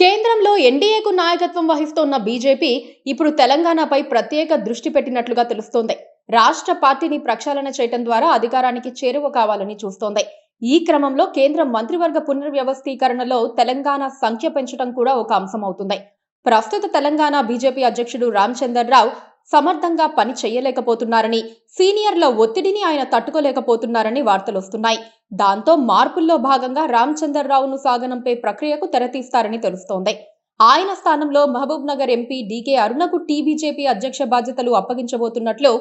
కేంద్రంలో ఎన్డీఏకు నాయకత్వం వహిస్తోన్న బీజేపీ ఇప్పుడు తెలంగాణపై ప్రత్యేక దృష్టి పెట్టినట్లుగా తెలుస్తోంది. రాష్ట్ర పార్టీని ప్రక్షాళన చేయడం ద్వారా అధికారానికి చేరువ కావాలని చూస్తోంది. ఈ క్రమంలో కేంద్ర మంత్రివర్గ పునర్వ్యవస్థీకరణలో తెలంగాణ సంఖ్య పెంచడం కూడా ఒక అంశమవుతుంది. ప్రస్తుత తెలంగాణ బీజేపీ అధ్యక్షుడు రామచందర్రావు సమర్థంగా పని చేయలేకపోతున్నారని, సీనియర్ల ఒత్తిడిని ఆయన తట్టుకోలేకపోతున్నారని వార్తలొస్తున్నాయి. దాంతో మార్పుల్లో భాగంగా రామచందర్రావును సాగనంపే ప్రక్రియకు తెరతీస్తారని తెలుస్తోంది. ఆయన స్థానంలో మహబూబ్ నగర్ ఎంపీ డీకే అరుణకు టీబీజేపీ అధ్యక్ష బాధ్యతలు అప్పగించబోతున్నట్లు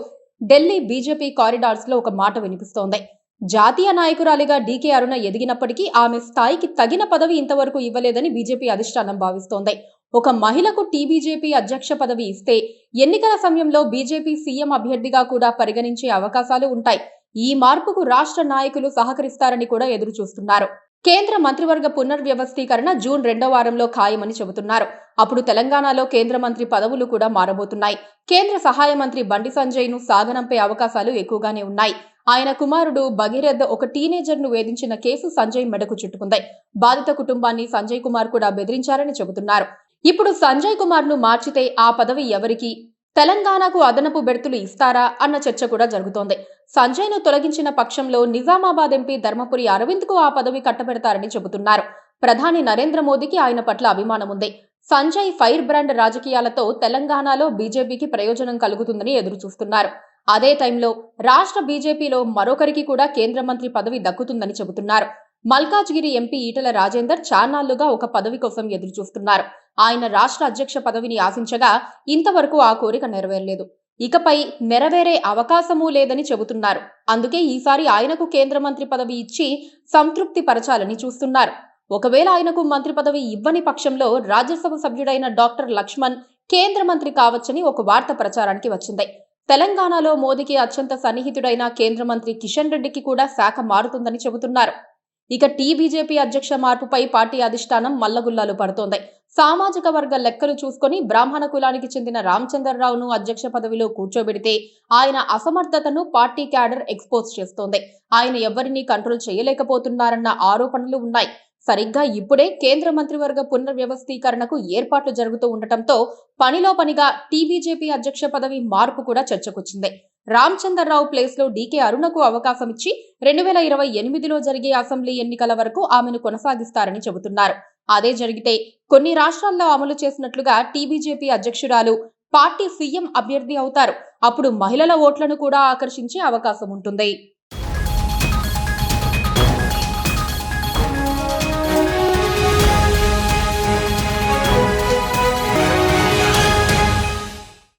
ఢిల్లీ బీజేపీ కారిడార్స్ లో ఒక మాట వినిపిస్తోంది. జాతీయ నాయకురాలిగా డీకే అరుణ ఎదిగినప్పటికీ ఆమె స్థాయికి తగిన పదవి ఇంతవరకు ఇవ్వలేదని బీజేపీ అధిష్టానం భావిస్తోంది. ఒక మహిళకు టీబీజేపీ అధ్యక్ష పదవి ఇస్తే ఎన్నికల సమయంలో బీజేపీ సీఎం అభ్యర్థిగా కూడా పరిగణించే అవకాశాలు ఉంటాయి. ఈ మార్పుకు రాష్ట్ర నాయకులు సహకరిస్తారని కూడా ఎదురు చూస్తున్నారు. కేంద్ర మంత్రివర్గ పునర్వ్యవస్థీకరణ జూన్ 2వ వారంలో ఖాయమని చెబుతున్నారు. అప్పుడు తెలంగాణలో కేంద్ర మంత్రి పదవులు కూడా మారబోతున్నాయి. కేంద్ర సహాయ మంత్రి బండి సంజయ్ ను సాగనంపే అవకాశాలు ఎక్కువగానే ఉన్నాయి. ఆయన కుమారుడు భగీరథ్ ఒక టీనేజర్ ను వేధించిన కేసు సంజయ్ మెడకు చుట్టుకుంది. బాధిత కుటుంబాన్ని సంజయ్ కుమార్ కూడా బెదిరించారని చెబుతున్నారు. ఇప్పుడు సంజయ్ కుమార్ ను మార్చితే ఆ పదవి ఎవరికి, తెలంగాణకు అదనపు బెర్తులు ఇస్తారా అన్న చర్చ కూడా జరుగుతోంది. సంజయ్ ను తొలగించిన పక్షంలో నిజామాబాద్ ఎంపీ ధర్మపురి అరవింద్ కు ఆ పదవి కట్టబెడతారని చెబుతున్నారు. ప్రధాని నరేంద్ర మోదీకి ఆయన పట్ల అభిమానం ఉంది. సంజయ్ ఫైర్ బ్రాండ్ రాజకీయాలతో తెలంగాణలో బీజేపీకి ప్రయోజనం కలుగుతుందని ఎదురు చూస్తున్నారు. అదే టైంలో రాష్ట్ర బీజేపీలో మరొకరికి కూడా కేంద్ర మంత్రి పదవి దక్కుతుందని చెబుతున్నారు. మల్కాజ్గిరి ఎంపీ ఈటల రాజేందర్ చాన్నాళ్లుగా ఒక పదవి కోసం ఎదురు చూస్తున్నారు. ఆయన రాష్ట్ర అధ్యక్ష పదవిని ఆశించగా ఇంతవరకు ఆ కోరిక నెరవేరలేదు. ఇకపై నెరవేరే అవకాశమూ లేదని చెబుతున్నారు. అందుకే ఈసారి ఆయనకు కేంద్ర మంత్రి పదవి ఇచ్చి సంతృప్తి పరచాలని చూస్తున్నారు. ఒకవేళ ఆయనకు మంత్రి పదవి ఇవ్వని పక్షంలో రాజ్యసభ సభ్యుడైన డాక్టర్ లక్ష్మణ్ కేంద్ర మంత్రి కావచ్చని ఒక వార్త ప్రచారానికి వచ్చింది. తెలంగాణలో మోదీకి అత్యంత సన్నిహితుడైన కేంద్ర మంత్రి కిషన్ రెడ్డికి కూడా శాఖ మారుతుందని చెబుతున్నారు. ఇక టీబీజేపీ అధ్యక్ష మార్పుపై పార్టీ అధిష్టానం మల్లగుల్లాలు పడుతోంది. సామాజిక వర్గ లెక్కలు చూసుకొని బ్రాహ్మణ కులానికి చెందిన రామచందర్రావును అధ్యక్ష పదవిలో కూర్చోబెడితే ఆయన అసమర్థతను పార్టీ క్యాడర్ ఎక్స్పోజ్ చేస్తోంది. ఆయన ఎవరినీ కంట్రోల్ చేయలేకపోతున్నారన్న ఆరోపణలు ఉన్నాయి. సరిగ్గా ఇప్పుడే కేంద్ర మంత్రివర్గ పునర్వ్యవస్థీకరణకు ఏర్పాట్లు జరుగుతూ ఉండటంతో పనిలో పనిగా టీబీజేపీ అధ్యక్ష పదవి మార్పు కూడా చర్చకొచ్చింది. రామచందర్రావు ప్లేస్ లో డీకే అరుణకు అవకాశం ఇచ్చి 2028లో జరిగే అసెంబ్లీ ఎన్నికల వరకు ఆమెను కొనసాగిస్తారని చెబుతున్నారు. అదే జరిగితే కొన్ని రాష్ట్రాల్లో అమలు చేసినట్లుగా టీబీజేపీ అధ్యక్షురాలు పార్టీ సీఎం అభ్యర్థి అవుతారు. అప్పుడు మహిళల ఓట్లను కూడా ఆకర్షించే అవకాశం ఉంటుంది.